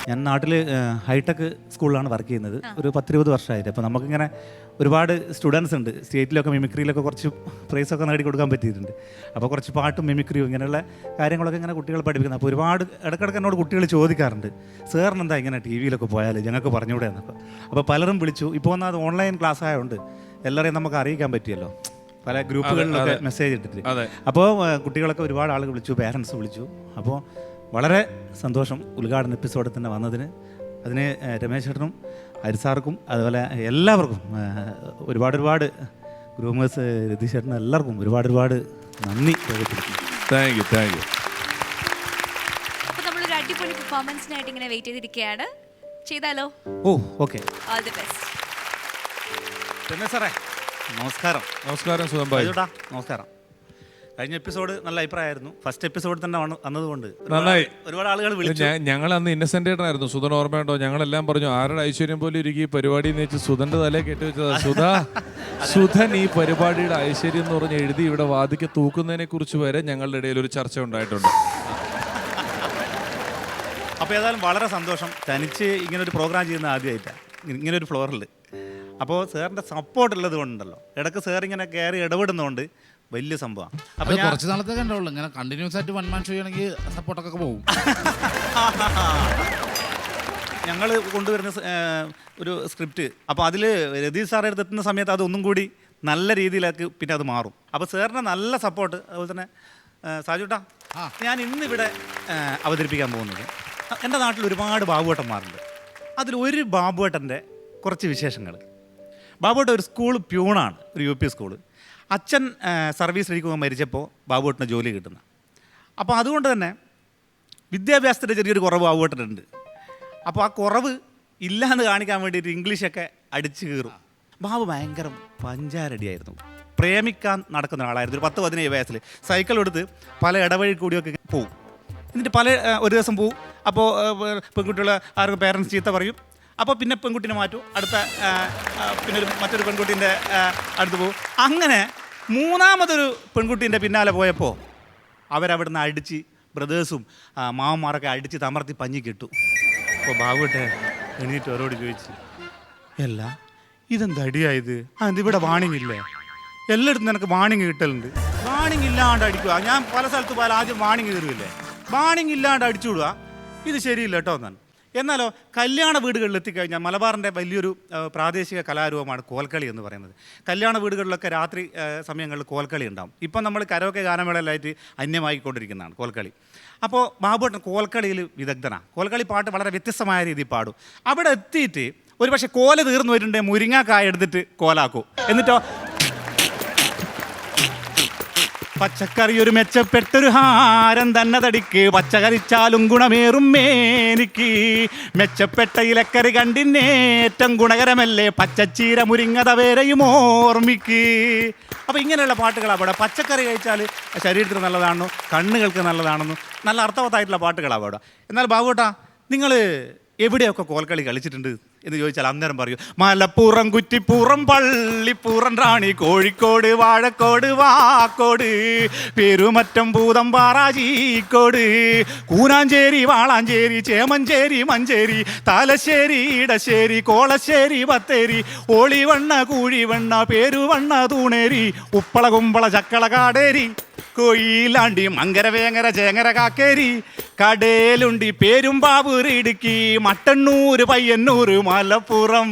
ഞാൻ നാട്ടിൽ ഹൈടെക് സ്കൂളിലാണ് വർക്ക് ചെയ്യുന്നത്. ഒരു 10-20 വർഷമായിട്ട്. അപ്പോൾ നമുക്കിങ്ങനെ ഒരുപാട് സ്റ്റുഡൻസ് ഉണ്ട്. സ്റ്റേറ്റിലൊക്കെ മിമിക്രിയിലൊക്കെ കുറച്ച് പ്രൈസൊക്കെ നേടി കൊടുക്കാൻ പറ്റിയിട്ടുണ്ട്. അപ്പോൾ കുറച്ച് പാട്ടും മിമിക്രിയും ഇങ്ങനെയുള്ള കാര്യങ്ങളൊക്കെ ഇങ്ങനെ കുട്ടികൾ പഠിപ്പിക്കുന്നത്. അപ്പോൾ ഒരുപാട് ഇടയ്ക്കിടയ്ക്ക് എന്നോട് കുട്ടികൾ ചോദിക്കാറുണ്ട്, സാറിന് എന്താ ഇങ്ങനെ ടി വിയിലൊക്കെ പോയാൽ ഞങ്ങൾക്ക് പറഞ്ഞുകൂടെ എന്നൊക്കെ. അപ്പോൾ പലരും വിളിച്ചു. ഇപ്പോൾ വന്നാൽ അത് ഓൺലൈൻ ക്ലാസ് ആയതുകൊണ്ട് എല്ലാവരെയും നമുക്ക് അറിയിക്കാൻ പറ്റിയല്ലോ, പല ഗ്രൂപ്പുകളിലൊക്കെ മെസ്സേജ് ഇട്ടിട്ട്. അപ്പോൾ കുട്ടികളൊക്കെ ഒരുപാട് ആളുകൾ വിളിച്ചു, പേരൻസ് വിളിച്ചു. അപ്പോൾ വളരെ സന്തോഷം ഉദ്ഘാടന എപ്പിസോഡിൽ തന്നെ വന്നതിന്. അതിന് രമേശ് ചേട്ടനും ഹരിസാർക്കും അതുപോലെ എല്ലാവർക്കും ഒരുപാട് ഗ്രൂമേഴ്സ് രതീഷ് ചേട്ടനും എല്ലാവർക്കും ഒരുപാട് നന്ദി രേഖപ്പെടുത്തുന്നു. Thank you. അപ്പോൾ നമ്മളൊരു അടിപൊളി പെർഫോമൻസിനായിട്ട് ഇങ്ങനെ വെയിറ്റ് ചെയ്തിരിക്കുകയാണ്. ചെയ്താലോ? Oh okay. All the best. Ramesh സാറേ നമസ്കാരം. നമസ്കാരം സുധൻ ഭായി. നമസ്കാരം. കഴിഞ്ഞ എപ്പിസോഡ് നല്ല അഭിപ്രായമായിരുന്നു. ഫസ്റ്റ് എപ്പിസോഡ് തന്നെ വന്നതുകൊണ്ട് നന്നായി. ഒരുപാട് ആളുകൾ വിളിച്ചു. ഞങ്ങൾ അന്ന് ഇന്നസെന്റ് ആയിരുന്നു. സുധൻ ഓർമ്മയുണ്ടോ? ഞങ്ങളെല്ലാം പറഞ്ഞു ആരുടെ ഐശ്വര്യം പോലെ ഇരിക്കും ഈ പരിപാടി എന്ന് വെച്ച് സുധന്റെ തലയെ കെട്ടിവെച്ചതാ. സുധൻ ഈ പരിപാടിയുടെ ഐശ്വര്യം എന്ന് പറഞ്ഞ് എഴുതി ഇവിടെ വാദിക്ക് തൂക്കുന്നതിനെ കുറിച്ച് വരെ ഞങ്ങളുടെ ഇടയിൽ ഒരു ചർച്ച ഉണ്ടായിട്ടുണ്ട്. അപ്പോൾ ഏതായാലും വളരെ സന്തോഷം. തനിച്ച് ഇങ്ങനൊരു പ്രോഗ്രാം ചെയ്യുന്ന ആദ്യമായിട്ടാണ് ഇങ്ങനൊരു ഫ്ലോറിൽ. അപ്പോൾ സാറിൻ്റെ സപ്പോർട്ട് ഉള്ളത് കൊണ്ടല്ലോ, ഇടയ്ക്ക് സാർ ഇങ്ങനെ കയറി ഇടപെടുന്നതുകൊണ്ട് വലിയ സംഭവമാണ്. അപ്പോൾ കുറച്ച് നാളത്തെ കണ്ടുള്ളൂ. ഇങ്ങനെ കണ്ടിന്യൂസ് ആയിട്ട് വൺ മാൻ ഷോ ചെയ്യണമെങ്കിൽ സപ്പോർട്ടൊക്കെ പോകും. ഞങ്ങൾ കൊണ്ടുവരുന്ന ഒരു സ്ക്രിപ്റ്റ്, അപ്പോൾ അതിൽ രതീഷ് സാറെ അടുത്തെത്തുന്ന സമയത്ത് അതൊന്നും കൂടി നല്ല രീതിയിലേക്ക് പിന്നെ അത് മാറും. അപ്പോൾ സാറിൻ്റെ നല്ല സപ്പോർട്ട്. അതുപോലെ തന്നെ സാജുട്ടാ, ഞാൻ ഇന്നിവിടെ അവതരിപ്പിക്കാൻ പോകുന്നത്, എൻ്റെ നാട്ടിൽ ഒരുപാട് ബാബുവേട്ടന്മാരുണ്ട്. അതിലൊരു ബാബുവേട്ടൻ്റെ കുറച്ച് വിശേഷങ്ങൾ. ബാബുവേട്ടൻ ഒരു സ്കൂൾ പ്യൂണാണ്, ഒരു UP സ്കൂള്. അച്ഛൻ സർവീസിലേക്ക് മരിച്ചപ്പോൾ ബാബുവേട്ടന് ജോലി കിട്ടുന്ന. അപ്പോൾ അതുകൊണ്ട് തന്നെ വിദ്യാഭ്യാസത്തിൻ്റെ ചെറിയൊരു കുറവ് ബാബുവേട്ടനുണ്ട്. അപ്പോൾ ആ കുറവ് ഇല്ലയെന്ന് കാണിക്കാൻ വേണ്ടിയിട്ട് ഇംഗ്ലീഷൊക്കെ അടിച്ചു കയറും. ബാബു ഭയങ്കര പഞ്ചാരടിയായിരുന്നു. പ്രേമിക്കാൻ നടക്കുന്ന ഒരാളായിരുന്നു. ഒരു 10-17 വയസ്സിൽ സൈക്കിൾ എടുത്ത് പല ഇടവഴി കൂടിയൊക്കെ പോവും. എന്നിട്ട് ഒരു ദിവസം പോവും. അപ്പോൾ പെൺകുട്ടികൾ ആർക്കും പേരൻസ് ചീത്ത പറയും. അപ്പോൾ പിന്നെ പെൺകുട്ടീനെ മാറ്റും, അടുത്ത പിന്നെ മറ്റൊരു പെൺകുട്ടീൻ്റെ അടുത്ത് പോകും. അങ്ങനെ മൂന്നാമതൊരു പെൺകുട്ടീൻ്റെ പിന്നാലെ പോയപ്പോൾ അവരവിടുന്ന് അടിച്ച് ബ്രദേഴ്സും മാമന്മാരൊക്കെ അടിച്ച് തമർത്തി പഞ്ഞി കിട്ടും. അപ്പോൾ ബാബുട്ടെ എണീറ്റ് അവരോട് ചോദിച്ചു, അല്ല ഇതെന്താ അടിയായത്? അതിവിടെ വാണിംഗ് ഇല്ലേ? എല്ലായിടത്തും നിനക്ക് വാണിംഗ് കിട്ടലുണ്ട്. വാണിംഗ് ഇല്ലാണ്ട് അടിക്കുക. ഞാൻ പല സ്ഥലത്ത് പോയാൽ ആദ്യം വാണിംഗ് കയറില്ലേ, വാണിംഗ് ഇല്ലാണ്ട് അടിച്ചു വിടുക, ഇത് ശരിയില്ല കേട്ടോ എന്നാണ്. എന്നാലോ കല്യാണ വീടുകളിൽ എത്തിക്കഴിഞ്ഞാൽ മലബാറിൻ്റെ വലിയൊരു പ്രാദേശിക കലാരൂപമാണ് കോൽക്കളി എന്ന് പറയുന്നത്. കല്യാണ വീടുകളിലൊക്കെ രാത്രി സമയങ്ങളിൽ കോൽക്കളി ഉണ്ടാകും. ഇപ്പം നമ്മൾ കരോക്കെ ഗാനമേളയിലായിട്ട് അന്യമായിക്കൊണ്ടിരിക്കുന്നതാണ് കോൽക്കളി. അപ്പോൾ ബാബുവേട്ടൻ കോൽക്കളിയിൽ വിദഗ്ധനാണ്. കോൽക്കളി പാട്ട് വളരെ വ്യത്യസ്തമായ രീതിയിൽ പാടും. അവിടെ എത്തിയിട്ട് ഒരു പക്ഷേ കോല തീർന്നു വരുന്നുണ്ടെങ്കിൽ മുരിങ്ങാക്കായ എടുത്തിട്ട് കോലാക്കും. എന്നിട്ടോ പച്ചക്കറി ഒരു മെച്ചപ്പെട്ടൊരു ഹാരം തന്നെ തടിക്ക്, പച്ചക്കറിച്ചാലും ഗുണമേറും മേനിക്ക്, മെച്ചപ്പെട്ട ഇലക്കറി കണ്ടിന്നേറ്റം ഗുണകരമല്ലേ, പച്ചച്ചീര മുരിങ്ങത വേരെയും ഓർമ്മിക്ക്. അപ്പോൾ ഇങ്ങനെയുള്ള പാട്ടുകളാണ് അവിടെ. പച്ചക്കറി കഴിച്ചാൽ ശരീരത്തിന് നല്ലതാണെന്നോ കണ്ണുകൾക്ക് നല്ലതാണെന്നോ നല്ല അർത്ഥവത്തായിട്ടുള്ള പാട്ടുകളാണ് അവിടെ. എന്നാൽ ബാബുട്ടാ, നിങ്ങൾ എവിടെയൊക്കെ കോൽക്കളി കളിച്ചിട്ടുണ്ട് എന്ന് ചോദിച്ചാൽ അന്നേരം പറയും മലപ്പുറം, കുറ്റിപ്പുറം, പള്ളിപ്പുറം, റാണി, കോഴിക്കോട്, വാഴക്കോട്, വാക്കോട്, പെരുമറ്റം, പൂതമ്പാറ, ചീക്കോട്, കൂനാഞ്ചേരി, വാളാഞ്ചേരി, ചേമഞ്ചേരി, മഞ്ചേരി, തലശ്ശേരി, ഇടശ്ശേരി, കോളശ്ശേരി, ബത്തേരി, ഓളിവണ്ണ, കൂഴിവണ്ണ, പേരുവണ്ണ, തൂണേരി, ഉപ്പള, കുമ്പള, ചക്കള, കാടേരി, കൊയിലാണ്ടി, മങ്കര, വേങ്ങര, ചേങ്ങര, കാക്കേരി, കടേലുണ്ടി, പേരുമ്പാവൂർ, ഇടുക്കി, മട്ടന്നൂർ, പയ്യന്നൂർ, മലപ്പുറം,